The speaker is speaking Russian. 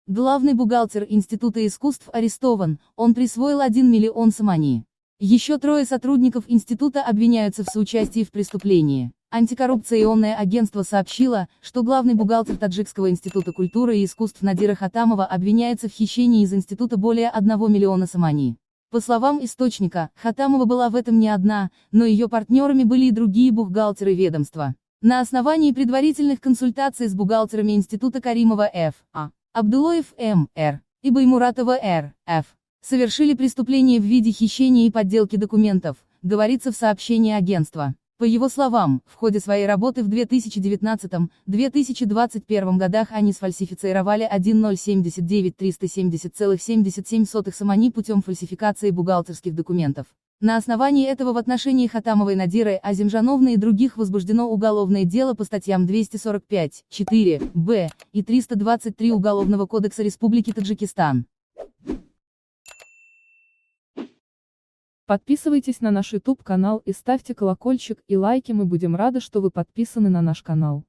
Главный бухгалтер Института искусств арестован, он присвоил 1 миллион самани. Еще 3 сотрудников института обвиняются в соучастии в преступлении. Антикоррупционное агентство сообщило, что главный бухгалтер Таджикского института культуры и искусств Надира Хатамова обвиняется в хищении из института более 1 миллиона самани. По словам источника, Хатамова была в этом не одна, но ее партнерами были и другие бухгалтеры ведомства. На основании предварительных консультаций с бухгалтерами института Каримова Ф.А., Абдулоев М.Р. и Баймуратова Р.Ф. совершили преступление в виде хищения и подделки документов, говорится в сообщении агентства. По его словам, в ходе своей работы в 2019-2021 годах они сфальсифицировали 1079 370,77 самани путем фальсификации бухгалтерских документов. На основании этого в отношении Хатамовой Надиры Азимжановны и других возбуждено уголовное дело по статьям 245, 4, Б и 323 Уголовного кодекса Республики Таджикистан. Подписывайтесь на наш YouTube канал и ставьте колокольчик и лайки, мы будем рады, что вы подписаны на наш канал.